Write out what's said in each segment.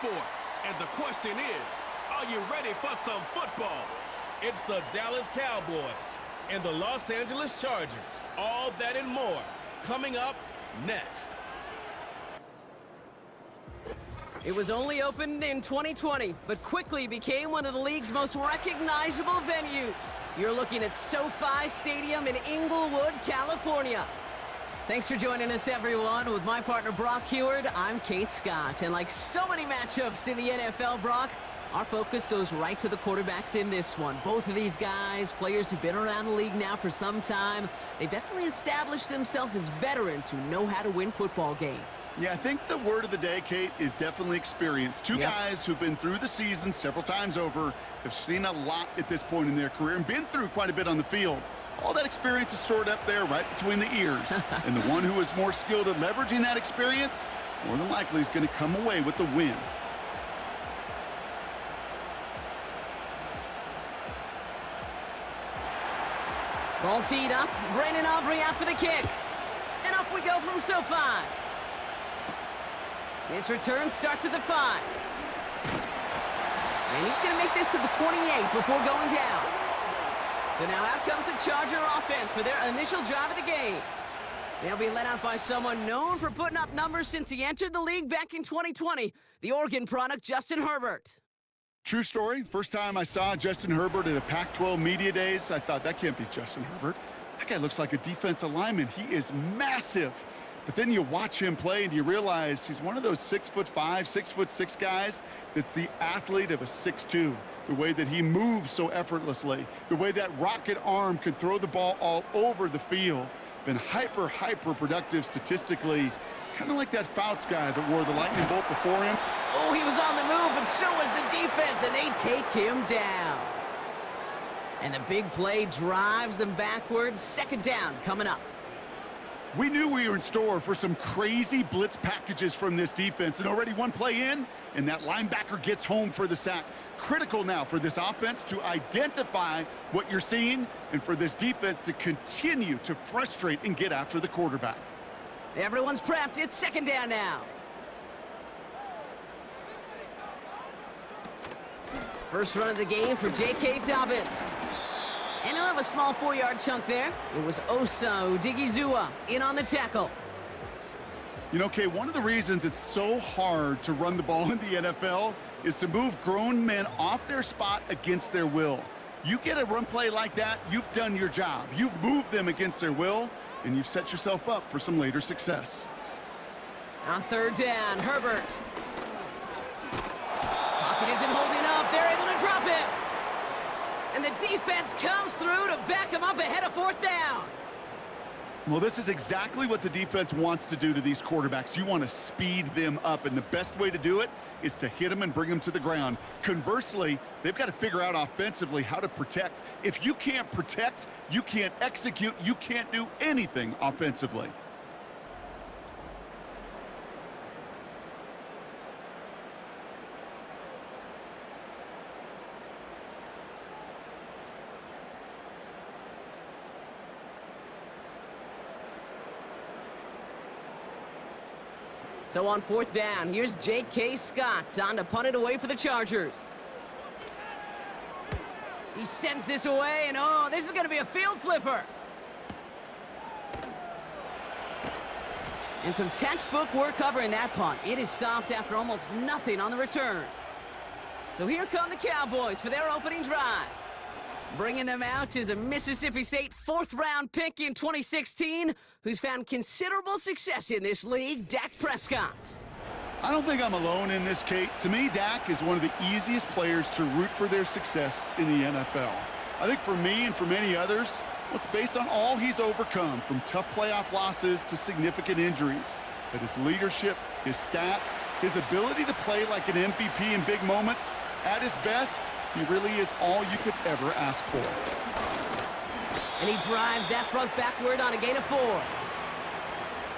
Sports. And the question is, are you ready for some football? It's the Dallas Cowboys and the Los Angeles Chargers. All that and more coming up next. It was only opened in 2020, but quickly became one of the league's most recognizable venues. You're looking at SoFi Stadium in Inglewood, California. Thanks for joining us, everyone. With my partner, Brock Heward, I'm Kate Scott. And like so many matchups in the NFL, Brock, our focus goes right to the quarterbacks in this one. Both of these guys, players who've been around the league now for some time, they've definitely established themselves as veterans who know how to win football games. Yeah, I think the word of the day, Kate, is definitely experience. Two guys who've been through the season several times over, have seen a lot at this point in their career, and been through quite a bit on the field. All that experience is stored up there right between the ears. And the one who is more skilled at leveraging that experience, more than likely is going to come away with the win. Ball teed up. Brandon Aubrey out for the kick. And off we go from SoFi. His return starts at the 5. And he's going to make this to the 28 before going down. So now out comes the Charger offense for their initial drive of the game. They'll be led out by someone known for putting up numbers since he entered the league back in 2020, the Oregon product, Justin Herbert. True story. First time I saw Justin Herbert at a Pac-12 Media Days, I thought, that can't be Justin Herbert. That guy looks like a defensive lineman. He is massive. But then you watch him play and you realize he's one of those 6'5", 6'6" guys that's the athlete of a 6'2". The way that he moves so effortlessly, the way that rocket arm can throw the ball all over the field. Been hyper productive statistically, kind of like that Fouts guy that wore the lightning bolt before him. Oh, he was on the move, but so was the defense, and they take him down. And the big play drives them backwards. Second down coming up. We knew we were in store for some crazy blitz packages from this defense, and already one play in, and that linebacker gets home for the sack. Critical now for this offense to identify what you're seeing, and for this defense to continue to frustrate and get after the quarterback. Everyone's prepped. It's second down now. First run of the game for J.K. Dobbins. And he'll have a small 4-yard chunk there. It was Osa Odigizua in on the tackle. You know, Kay, one of the reasons it's so hard to run the ball in the NFL is to move grown men off their spot against their will. You get a run play like that, you've done your job. You've moved them against their will, and you've set yourself up for some later success. On third down, Herbert. Pocket isn't holding up. They're able to drop it. And the defense comes through to back him up ahead of fourth down. Well, this is exactly what the defense wants to do to these quarterbacks. You want to speed them up, and the best way to do it is to hit them and bring them to the ground. Conversely, they've got to figure out offensively how to protect. If you can't protect, you can't execute, you can't do anything offensively. So on fourth down, here's J.K. Scott on to punt it away for the Chargers. He sends this away, and oh, this is going to be a field flipper. And some textbook work covering that punt. It is stopped after almost nothing on the return. So here come the Cowboys for their opening drive. Bringing them out is a Mississippi State 4th-round pick in 2016 who's found considerable success in this league, Dak Prescott. I don't think I'm alone in this, Kate. To me, Dak is one of the easiest players to root for their success in the NFL. I think for me and for many others, it's based on all he's overcome, from tough playoff losses to significant injuries. But his leadership, his stats, his ability to play like an MVP in big moments, at his best, he really is all you could ever ask for. And he drives that front backward on a gain of 4.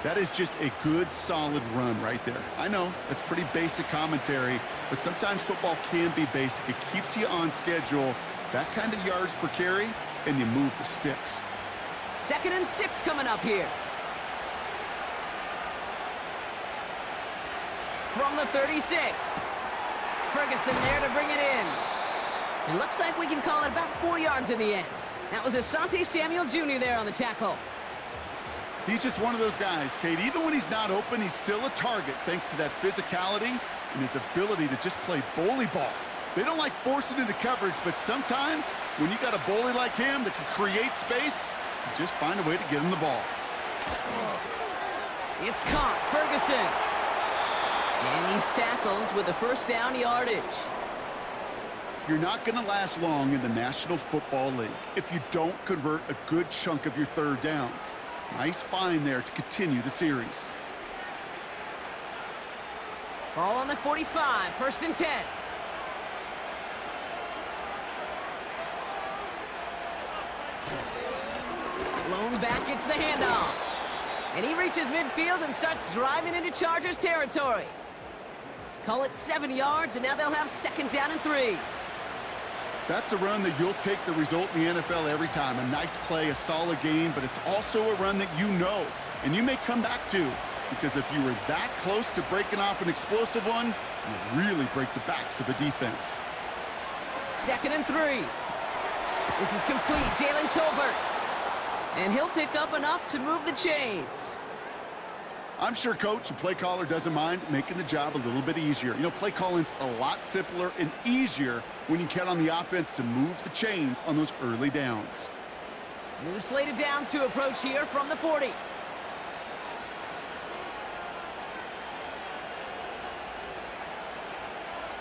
That is just a good, solid run right there. I know, that's pretty basic commentary, but sometimes football can be basic. It keeps you on schedule, that kind of yards per carry, and you move the sticks. 2nd and 6 coming up here. From the 36. Ferguson there to bring it in. It looks like we can call it about 4 yards in the end. That was Asante Samuel Jr. there on the tackle. He's just one of those guys, Kate. Even when he's not open, he's still a target thanks to that physicality and his ability to just play bully ball. They don't like forcing into coverage, but sometimes when you got a bully like him that can create space, you just find a way to get him the ball. It's caught, Ferguson. And he's tackled with the first down yardage. You're not going to last long in the National Football League if you don't convert a good chunk of your third downs. Nice find there to continue the series. Ball on the 45, 1st and 10. Blown back gets the handoff. And he reaches midfield and starts driving into Chargers territory. Call it 7 yards, and now they'll have 2nd down and 3. That's a run that you'll take the result in the NFL every time. A nice play, a solid game, but it's also a run that you know, and you may come back to, because if you were that close to breaking off an explosive one, you really break the backs of a defense. 2nd and 3. This is complete. Jalen Tolbert. And he'll pick up enough to move the chains. I'm sure coach and play caller doesn't mind making the job a little bit easier. You know, play calling's a lot simpler and easier when you count on the offense to move the chains on those early downs. New slate of downs to approach here from the 40.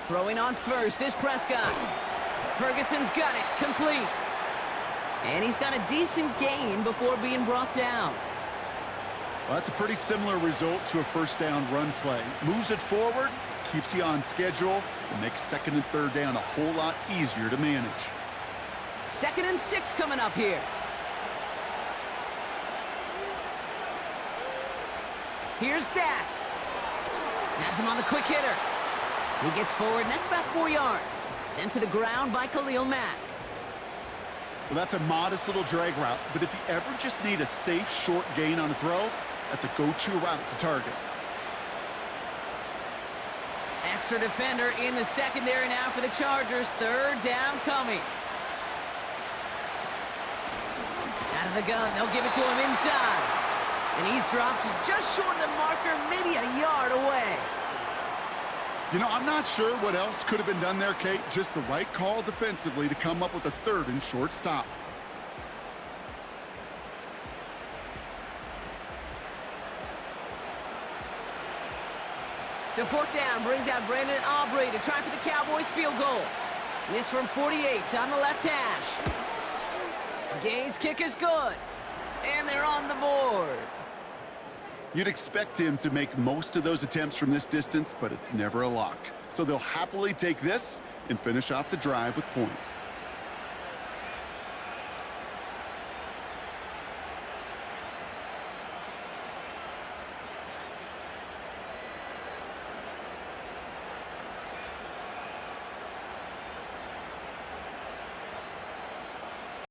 Throwing on first is Prescott. Ferguson's got it, complete. And he's got a decent gain before being brought down. Well, that's a pretty similar result to a 1st down run play. Moves it forward, keeps you on schedule, and makes 2nd and 3rd down a whole lot easier to manage. 2nd and 6 coming up here. Here's Dak. Has him on the quick hitter. He gets forward, and that's about 4 yards. Sent to the ground by Khalil Mack. Well, that's a modest little drag route, but if you ever just need a safe, short gain on a throw, that's a go-to route to target. Extra defender in the secondary now for the Chargers. 3rd down coming. Out of the gun, they'll give it to him inside. And he's dropped just short of the marker, maybe a yard away. You know, I'm not sure what else could have been done there, Kate. Just the right call defensively to come up with a 3rd and short stop. So 4th down brings out Brandon Aubrey to try for the Cowboys field goal. This from 48 on the left hash. Gay's kick is good. And they're on the board. You'd expect him to make most of those attempts from this distance, but it's never a lock. So they'll happily take this and finish off the drive with points.